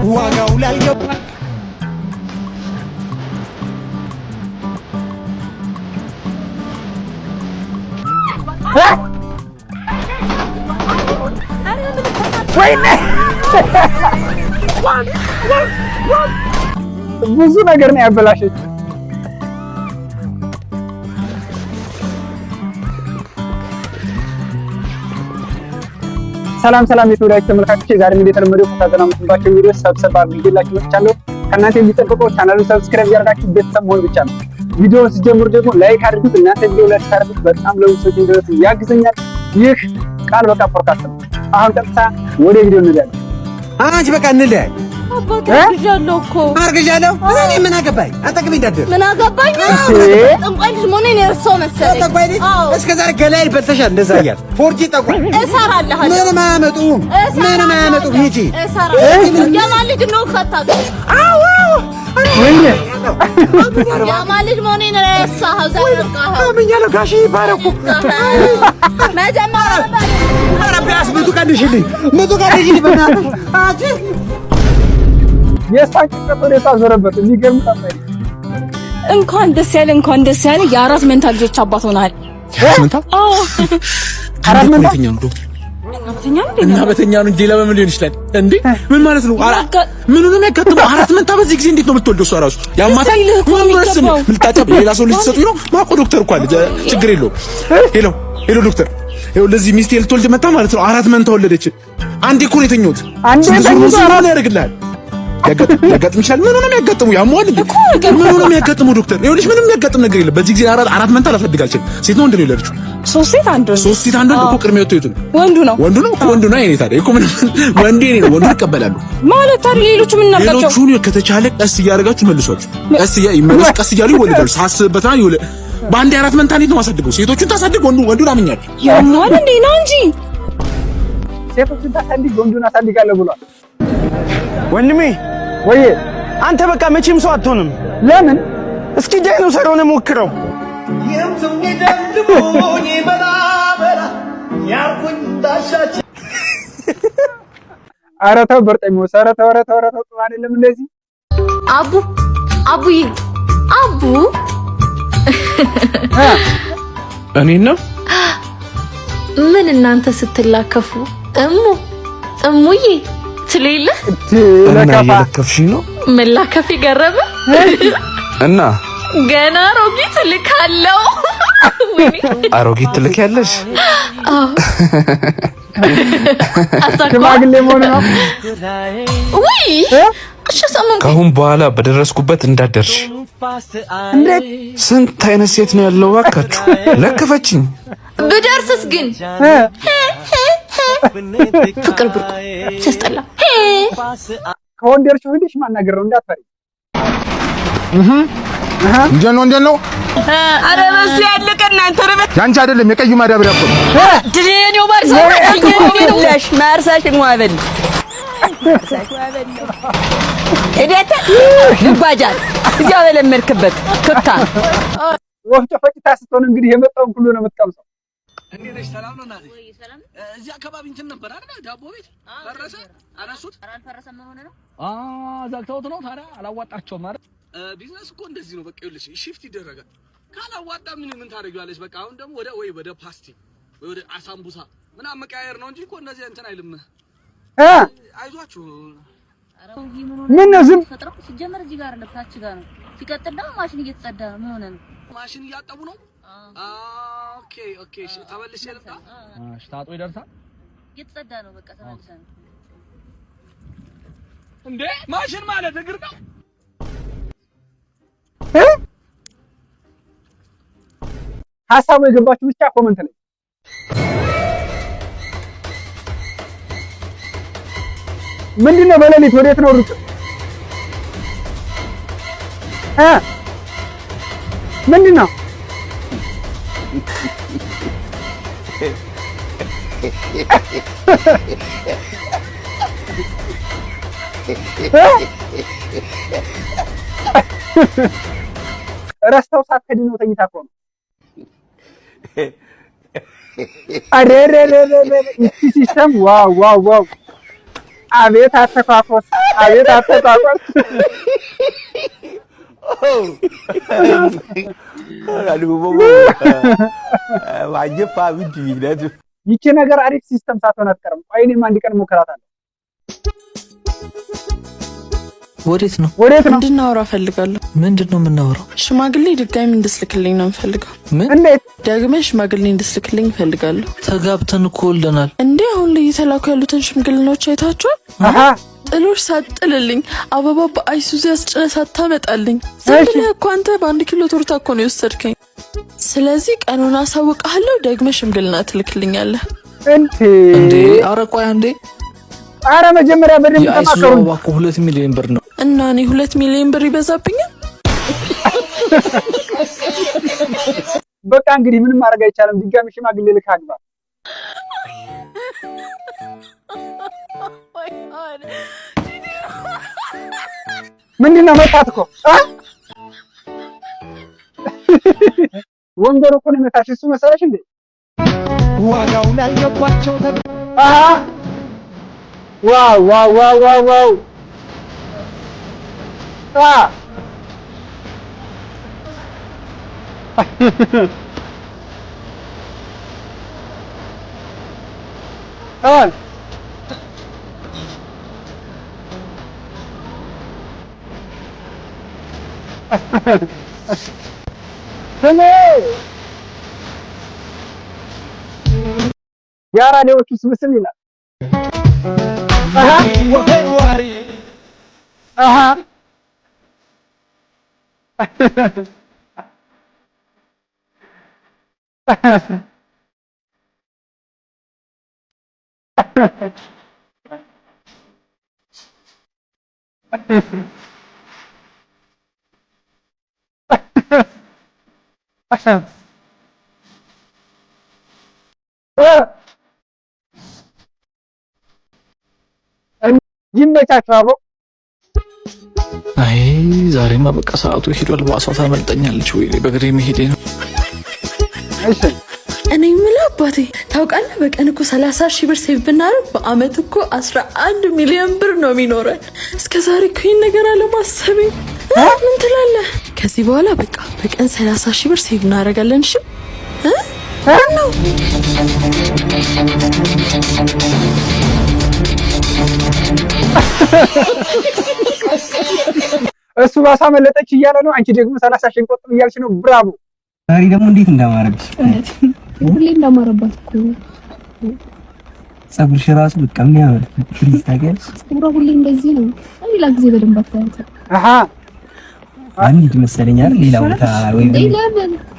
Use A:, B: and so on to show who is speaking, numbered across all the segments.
A: ዋጋው ላልገባ ወይኔ ብዙ ነገር ነው ያበላሸች። ሰላም ሰላም የተወዳጅ ተመልካቾች፣ ዛሬ እንደተለመደው ፈታዘና ምትባቸው ቪዲዮ ሰብሰብ አድርጌላችሁ መጥቻለሁ። ከእናንተ የሚጠበቀው ቻናሉን ሰብስክራይብ ያደርጋችሁ ቤተሰብ መሆን ብቻ ነው። ቪዲዮውን ሲጀምሩ ደግሞ ላይክ አድርጉት። እናንተ ቪዲዮ ላይክ አድርጉት፣ በጣም ለብዙ ሰዎች እንዲደርስ ያግዘኛል። ይህ ቃል በቃል ፖድካስት ነው። አሁን ቀጥታ ወደ ቪዲዮ እንሄዳለን። አንቺ በቃ እንለያይ።
B: አርግዣለሁ እኮ
A: አርግዣለሁ። እኔ ምን አገባኝ? አጠቅም እንዳደር
B: ምን አገባኝ? ጠንቋይ ልጅ መሆኔን የረሳው መሰለኝ።
A: ጠንቋይ ልጅ እስከ ዛሬ ገላዬን በልተሻል። እንደዛ እያል ፎርጂ ጠንቋይ
B: እሰራለሁ።
A: ምንም አያመጡም፣ ምንም አያመጡም። ሂጂ
B: እሰራለሁ። የማን ልጅ ነው ከታገ?
A: አዎ ወይኔ
B: የማን ልጅ መሆኔን ረሳኸው? ዘርቃኸው
A: አምኛለሁ። ጋሺ ይባረኩ።
B: መጀመሪያ
A: ኧረ ቢያንስ ምጡ ቀንሽልኝ፣ ምጡ ቀንሽልኝ በእናትሽ አንቺ የሳንቺ ወደታ ዞረበት የሚገርም ታማኝ።
B: እንኳን ደስ ያለ እንኳን ደስ ያለ። የአራት መንታ ልጆች አባት ሆናል።
A: መንታ?
B: አዎ
A: አራት መንታ
B: እና
A: በተኛ ነው እንጂ ለምን ሊሆን ይችላል እንዴ? ምን ማለት ነው? ምን ነው የሚያጋጥመው? አራት መንታ በዚህ ጊዜ እንዴት ነው የምትወልደው? እሷ ራሱ ያማታ ምልታጫ ሌላ ሰው ልጅ ትሰጡኝ ነው ማቆ ዶክተር እኮ አለ። ችግር የለውም። ሄሎ ዶክተር፣ ይኸው ለዚህ ሚስቴ ልትወልድ መጣ ማለት ነው። አራት መንታ ወለደች። አንዴ እኮ ነው የተኛሁት። አንዴ ነው ያደርግልሃል። ያጋጥም ይችላል። ምን ነው የሚያጋጥመው? ያሟል እንዴ? ምን ነው የሚያጋጥመው ዶክተር? ይኸውልሽ ምንም የሚያጋጥም ነገር የለም። በዚህ ጊዜ አራት መንታ ላሳድግ አልችልም። ሴት ነው ወንድ ነው የወለደችው?
B: ሶስት ሴት አንድ
A: እኮ ቅድሜ ወጥቶ
B: ወንዱ ነው
A: እኮ ወንዱ ነው። የኔ ታዲያ እኮ ምን ወንዴ ነው ወንዱ ይቀበላሉ
B: ማለት ታዲያ ሌሎቹ ምን ናቸው?
A: ሌሎቹ ከተቻለ ቀስ እያደረጋችሁ መልሷቸው። ቀስ እያሉ ይወለዳሉ። ሳስበታ ይወለ በአንድ አራት መንታ እንዴት ነው ማሳድገው? ሴቶቹን ታሳድግ፣ ወንዱን አምኛለሁ።
B: ያሟል እንዴ ነው እንጂ
A: ሴቶቹን ታሳድግ፣ ወንዱን አሳድጋለሁ ብሏል።
C: ወንድሜ
A: ወይ
C: አንተ በቃ መቼም ሰው አትሆንም።
A: ለምን?
C: እስኪ ዳይኖሰር ሆነ ሞክረው።
A: ኧረ ተው በርጤሞስ፣ ኧረ ተው ጥሩ አይደለም እንደዚህ።
B: አቡዬ
A: እኔን ነው
B: ምን እናንተ ስትላከፉ እሙዬ ትሌለ
A: እና እየለከፍሽኝ ነው?
B: መላከፍ ይገረበ
A: እና
B: ገና አሮጊት ልካለው።
D: አሮጊት ልካለሽ?
A: ሽማግሌ መሆን ነው
B: ወይ? እሺ ሰሞን
D: ከአሁን በኋላ በደረስኩበት እንዳደርሽ።
A: እንዴት?
D: ስንት አይነት ሴት ነው ያለው? እባካችሁ ለከፈችኝ።
B: ብደርስስ ግን ፍቅር ብርቁ ሲያስጠላ።
A: ከወንደርሽ ሆነሽ ማናገር ነው እንዳትፈሪ።
E: እንዴት ነው?
B: አረ በሱ ያለቀ እናንተ ረበት
E: ያንቺ አይደለም የቀዩ ማዳበሪያ እኮ
B: ድሬኔው ማርሳሽ ማርሳሽ እንዋበል እዴታ ይባጃል እዚያ በለመድክበት ክታ
A: ወፍጮ ፈጭታ ስትሆን እንግዲህ የመጣውን ሁሉ ነው የምትቀምሰው።
F: እንዴት ነሽ? ሰላም ነው እናቴ? እዚህ አካባቢ እንትን ነበር አይደል? ዳቦ ቤት ፈረሰ አነሱት።
B: ፈረሰ ምን ሆነ ነው?
F: ዘግተውት ነው ታዲያ። አላዋጣቸውም አይደል? ቢዝነስ እኮ እንደዚህ ነው። በቃ ይኸውልሽ ሺፍት ይደረጋል። ካላዋጣ ምን ታደርጊዋለሽ? በቃ አሁን ደግሞ ወደ ፓስቲ ወደ አሳምቡሳ ምናምን መቀያየር ነው እንጂ እኮ እንደዚህ እንትን አይልም። አይዟችሁ።
A: ምን ነው ዝም
B: ፈጥረው ሲጀመር እዚህ ጋር ነው ታች ጋር ነው። ሲቀጥል ደግሞ ማሽን እየተጸዳ ነው። ምን ሆነ ነው?
F: ማሽን እያጠቡ ነው። ኦኬ እሺ፣ ተመልሼ ልምጣ።
C: እሺ፣ ታጥቦ ይደርሳል።
B: እየተጸዳ ነው። በቃ ተመልሰን
F: እንዴ ማሽን ማለት እግር ነው።
A: ሐሳቡ የገባችሁ ብቻ ኮሜንት ላይ ምንድነው? በሌሊት ወዴት ነው ሩጭ? ምንድነው? ረስተው ሳትከድኑ ተኝታ እኮ ነው። አሬ ሲስተም ዋው
C: አቤት አተኳኮስ አቤት አተኳኮስ
G: ዋጅፋ ቢዲ ይላል
C: ይቺ ነገር አሪፍ ሲስተም ሳትሆን አትቀርም። ቆይ እኔም አንድ ቀን ሞከራታለሁ።
H: ወዴት ነው
I: እንድናወራ ፈልጋለሁ።
H: ምንድነው የምናወራው?
I: ሽማግሌ ድጋሚ እንድስልክልኝ ነው ፈልጋለሁ።
H: ምን?
C: እንዴት
I: ደግመሽ ሽማግሌ እንድስልክልኝ ፈልጋለሁ።
H: ተጋብተን እኮ ወልደናል
I: እንዴ? አሁን ላይ የተላኩ ያሉትን ሽምግልናዎች አይታችኋል? ጥሎሽ ሳጥልልኝ አበባ በአይሱዚ አስጭነ ሳታመጣልኝ ስለዚህ እኮ አንተ በ1 ኪሎ ቶርታ እኮ ነው የወሰድከኝ። ስለዚህ ቀኑን አሳውቃለሁ። ደግመሽ ሽምግልና ትልክልኛለህ
C: እንዴ?
H: ኧረ ቆይ አንዴ።
C: ኧረ መጀመሪያ በደንብ ተማከሩ።
H: እኮ 2 ሚሊዮን ብር ነው
I: እና እኔ 2 ሚሊዮን ብር ይበዛብኛል።
C: በቃ እንግዲህ ምንም ማድረግ አይቻልም። ድጋሚ ሽማግሌ ልክ አግባ። ምንድነው መታት እኮ ወንጀል እኮ ነው መታሽ። እሱ መሰለሽ እንዴ?
G: ዋጋው ላይ ገባቸው
C: ዋው ዋው ዋው ዋው ዋው ያራኔዎቹ ስብስብ ይላል። ይመቻችሁ አቦ።
H: አይ ዛሬማ በቃ ሰዓቱ ሄዷል። ባሷ ታመልጠኛለች ወይ በግሬ መሄዴ ነው።
C: እሺ
I: እኔ የምለው አባቴ ታውቃለህ፣ በቀን እኮ 30,000 ብር ሴቭ ብናደርግ በአመት እኮ 11 ሚሊዮን ብር ነው የሚኖረን። እስከዛሬ እኮ ይሄን ነገር አለማሰቤ ምን ትላለህ? ከዚህ በኋላ በቃ በቀን 30,000 ብር ሴቭ እናደርጋለን። እሺ ነው
C: እሱ ባሳ መለጠች እያለ ነው። አንቺ ደግሞ 30,000 ቆጥብ እያልሽ ነው። ብራቮ።
J: ዛሬ ደግሞ እንዴት እንዳማረብሽ!
B: ሁሌ እንዳማረባት እኮ
J: ፀጉርሽ ራሱ በቃ የሚያምር ፍሪዝ ታውቂያለሽ።
B: ፀጉሯ ሁሌ እንደዚህ ነው። ሌላ ጊዜ በደንብ አታያትም።
J: አንድ መሰለኝ አይደል? ሌላ ቦታ ወይ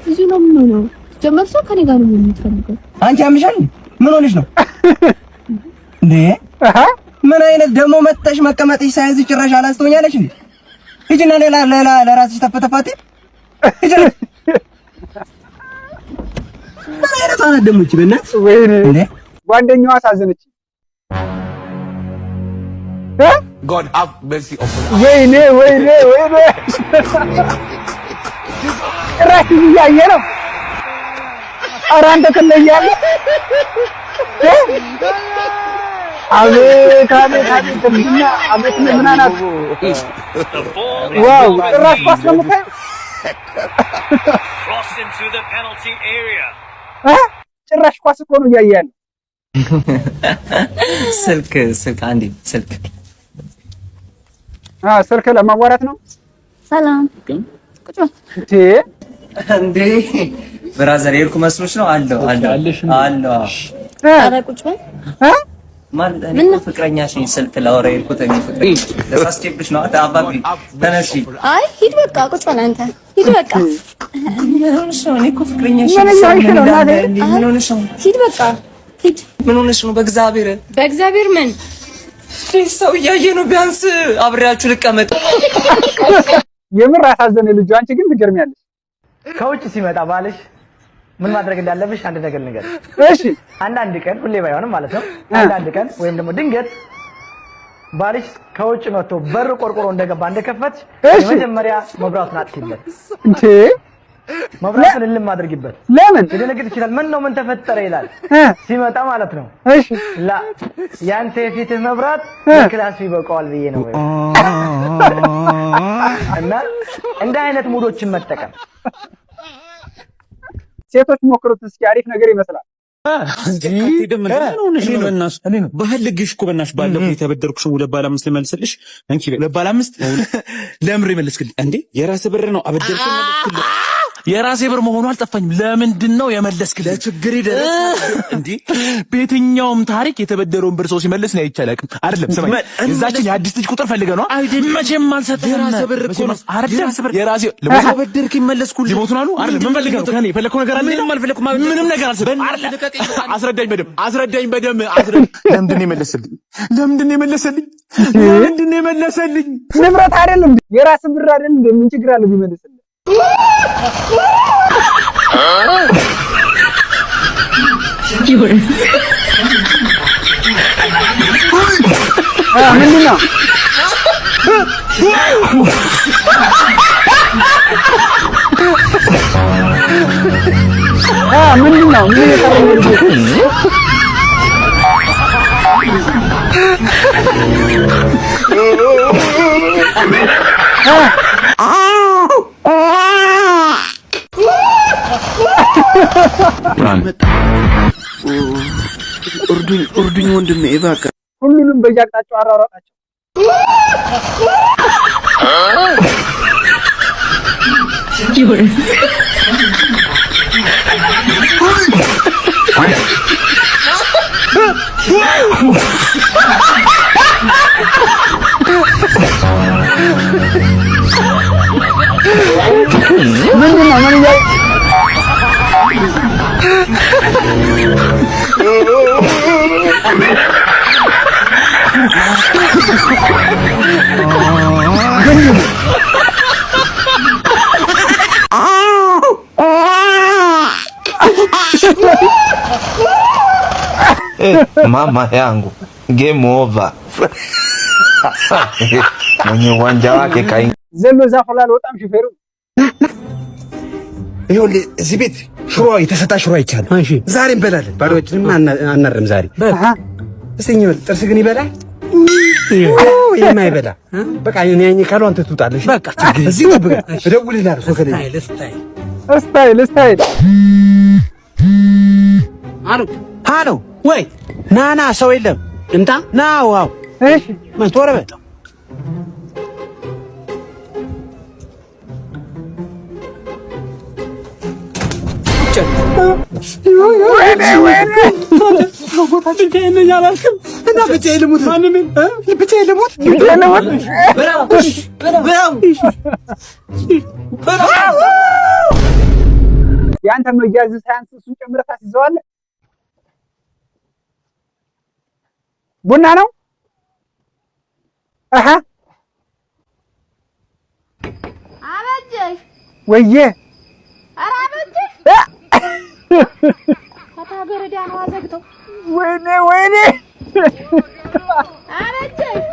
B: እዚህ ነው የምንሆነው። ጀመርሶ ከኔ ጋር ነው የምትፈልገው።
J: አንቺ አምሻል። ምን ሆነሽ ነው እንዴ? ምን አይነት ደግሞ መጥተሽ መቀመጥሽ ሳይዝ ጭራሽ አላስተውኛለሽ እንዴ? ሂጂና ሌላ ለራስሽ ተፈተፋቲ ሂጂ። ምን አይነት አናደሙች በእናት
C: ወይኔ ጓደኛዋ አሳዘነች።
G: God have mercy upon us.
C: ወይኔ ራስ ይያየ ነው። ኧረ አንተ ትለያለህ። አቤት እና አቤት ምን አናት ዋው ጭራሽ ኳስ ነው የምታየው። ጭራሽ ኳስ እኮ ነው እያየ ያለው።
J: ስልክ አንዴ
C: ስልክ ለማዋራት ነው።
B: ሰላም ቁጭ
J: እንዴ ብራዘር የልኩ መስሎሽ ነው? አለው
B: ኧረ ቁጭ በል
J: ምን ፍቅረኛሽ ነኝ ስልክ ላወራ የልኩት እኔ ፍቅረኛ ለሳስቴብሽ ነው። አባቢ ተነሺ።
B: አይ ሂድ በቃ ቁጭ በል አንተ ሂድ በቃ።
J: ምን ሆነሽ ነው? እኔ እኮ ፍቅረኛሽ ነኝ። ምን ሆነሽ ነው?
B: ሂድ በቃ ሂድ።
J: ምን ሆነሽ ነው? በእግዚአብሔር
B: ምን
J: ሰው እያየ ነው። ቢያንስ አብሬያችሁ ልቀመጥ።
C: የምር አሳዘነ ልጁ። አንቺ ግን ትገርሚያለሽ።
K: ከውጭ ሲመጣ ባልሽ ምን ማድረግ እንዳለብሽ አንድ ነገር ንገር።
C: እሺ
K: አንዳንድ ቀን ሁሌ ባይሆንም ማለት ነው። አንዳንድ ቀን ወይም ደግሞ ድንገት ባልሽ ከውጭ መጥቶ በር ቆርቆሮ እንደገባ እንደከፈትሽ የመጀመሪያ መብራቱን አጥፊለት።
C: እንዴ
K: መብራቱን እልም አድርጊበት።
C: ለምን
K: ሊደነግጥ ይችላል። ምን ነው ምን ተፈጠረ ይላል ሲመጣ ማለት ነው።
C: እሺ
K: ላ ያንተ የፊትህ መብራት ክላስ ይበቃዋል ብዬ ነው ወይ እና እንደ አይነት ሙዶችን መጠቀም
C: ሴቶች ሞክሩት እስኪ አሪፍ ነገር ይመስላል።
A: በህልግሽ እኮ በእናትሽ ባለፈው የተበደርኩሽ 2.5 ልመልስልሽ እንኪ 2.5 ለምሬ መልስክልኝ እንዴ የራስ ብር ነው አበደርኩ መልስክልኝ የራሴ ብር መሆኑ አልጠፋኝም ለምንድነው የመለስክልኝ ለችግር ይደረስ እንዴ በየትኛውም ታሪክ የተበደረውን ብር ሰው ሲመልስ ነው አይቻልም አይደለም ሰማኝ እዛችን የአዲስ ልጅ ቁጥር ፈልገ ነው መቼም አልሰጠም የራስ ብር እኮ ነው አይደለም የራሴ ለበደርክ ይመለስኩልኝ ሊሞቱን አሉ አይደለም ምን ፈልገው ከኔ ፈለኩ ነገር አለ ምንም ነገር አልሰጠም አስረዳኝ በደም ለምንድነው የመለሰልኝ
C: ንብረት አይደለም የራስ ብር አይደለም ምን ችግር አለ ቢመልስልኝ ምንድነው ምንድነው ምን የታረገ
D: እርዱኝ ወንድሜ እባክህ
C: ሁሉንም በየአቅጣጫው አራራጣቸው ምንድነው ምን ይያይ
G: Mama yangu game over. Mwenye uwanja wake kai.
C: ዘሎ ዛፈላል ወጣም ሹፌሩ
J: ይሁን እዚህ ቤት ሽሮ የተሰጣ ሽሮ አይቻልም። እሺ ዛሬ እንበላለን። ባዶችንም አናርም ዛሬ እስኪ ጥርስ ግን ይበላል የማይበላ በቃ እኔ ካሉ አንተ ትውጣለሽ። በቃ እዚህ ጠብቀህ እደውልልሃለሁ። ሶከለኝ ስታይል አሎ ወይ ናና ሰው የለም እንታ ና ዋው እሺ ማቶረበ
C: ያንተ መያዝ ሳይንስ እሱን ጨምረህ ታስይዘዋለህ። ቡና ነው
L: አበጀሽ
C: ወዬ
L: ኧረ አበጀሽ ከታገረዳ ነው አዘግተው
C: ወይኔ
L: አበጀሽ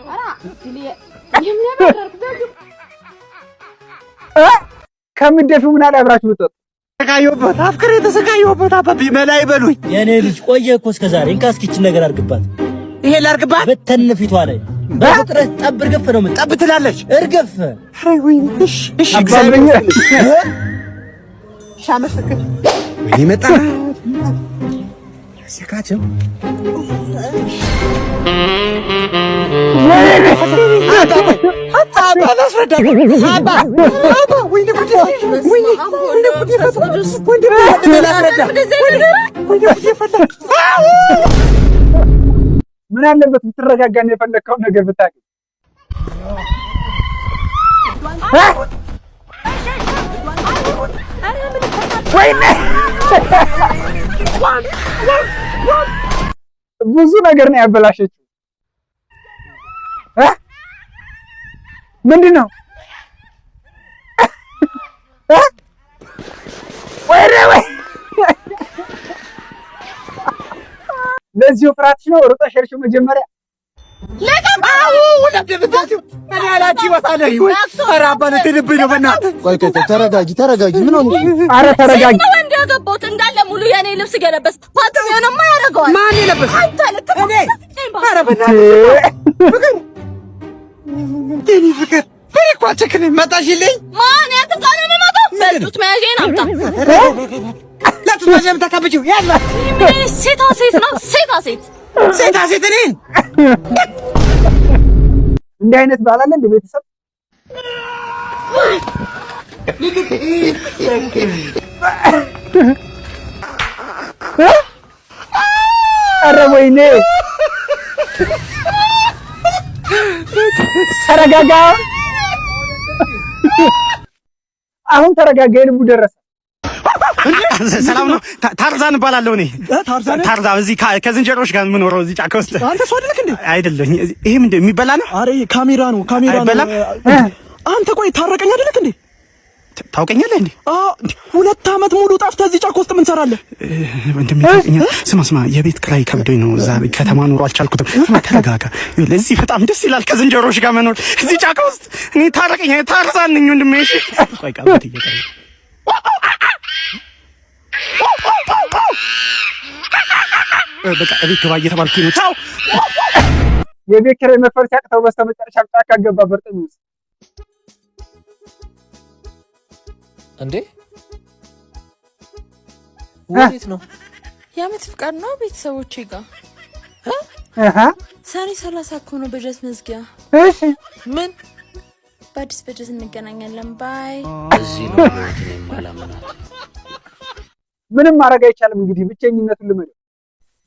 L: ኧረ ትሊየ ይምነበር
C: ከምትደፊው ምን አለ አብራችሁ ወጣት
J: ተሰቃየሁበት አፍቅሬ ተሰቃየሁበት አባቢ መላይ በሉኝ የኔ ልጅ ቆየ እኮ እስከዛሬ እንካስኪችን ነገር አርግባት ይሄ ላርግባት በተንፊቷ ላይ በፍጥረት ጠብ እርግፍ ነው ጠብ ትላለች እርግፍ አይ ወይ እሺ እግዚአብሔር ሻመሰከ ወይ መጣ ሲካቸው
C: ምን አለበት ብትረጋጋና የፈለከውን ነገር ብታውቅ። ብዙ ነገር ነው ያበላሸችው። ምንድነው? ለዚህ ፍራትሽ ነው ሩጣ ሸርሽ መጀመሪያ ለቀም አው ወደ ደብታችሁ
J: ያቺ ወጣለ ይወይ ኧረ አባነት ልብኝ ነው በእናትህ
E: ቆይ ተረጋጊ ምን ሆነ
C: ኧረ ተረጋጊ
I: ነው እንደ ያገባሁት እንዳለ ሙሉ የኔ ልብስ ገለበስ ፓትሪዮንማ ያደርገዋል
J: ማን ይለበስ
I: አንተ ልክ
J: እኔ ኧረ በእናትህ ፍቅር ፍቅር ቸክን መጣሽልኝ
I: ማን ያተቃለ ነው መጣ በጡት መያዤን አምጣ
J: ለጡት መያዤን ተካብጪው ያላ
I: ሴታ ሴት ነው ሴታ ሴት
J: እኔን
C: እንዲህ አይነት ባል አለ እንደ ቤተሰብ ኧረ ወይኔ ተረጋጋ አሁን ተረጋጋ ልቡ ደረሰ
J: ሰላም ነው ታርዛን እባላለሁ እኔ ታርዛን እዚህ ከዝንጀሮች ጋር የምኖረው እዚህ ጫካ ውስጥ
C: አንተ ሰው አይደለክ እንዴ
J: አይደለኝ ይሄ ምንድነው የሚበላ ነው
C: አሬ ካሜራ ነው አንተ ቆይ ታረቀኝ አይደለክ እንዴ
J: ታውቀኛለህ እንዴ
C: 2 አመት ሙሉ ጠፍተህ እዚህ ጫካ ውስጥ ምን ሰራለህ
J: እንደሚታውቀኝ ስማ የቤት ክራይ ከብዶኝ ነው እዛ ከተማ ኑሮ አልቻልኩትም ተረጋጋ ለዚህ በጣም ደስ ይላል ከዝንጀሮች ጋር መኖር እዚህ ጫካ ውስጥ እኔ ታረቀኝ ታርዛን ነኝ ወንድሜ እሺ ቆይ ቃልት እየቀረ በቃ እቤት ግባ እየተባልኩኝ ነው ቻው
C: የቤት ኪራይ መክፈል ሲያቅተው በስተመጨረሻ ጫካ ገባ በርጠኝስ
H: እንዴ ወዴት ነው
I: የዓመት ፍቃድ ነው ቤተሰቦቼ ጋር ሰኔ 30 እኮ ነው በጀት መዝጊያ
C: እሺ
I: ምን በአዲስ በጀት እንገናኛለን ባይ
H: እዚህ ነው ወጥኔ ማላመናት
C: ምንም ማድረግ አይቻልም እንግዲህ ብቸኝነቱን ልመድ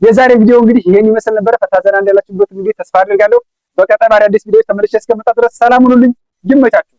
C: የዛሬ ቪዲዮ እንግዲህ ይሄን ይመስል ነበር ፈታዘና እንዳላችሁበት እንግዲህ ተስፋ አደርጋለሁ በቀጣይ አዲስ ቪዲዮ ተመልሼ እስከመጣ ድረስ ሰላም ሁኑልኝ ይመቻችሁ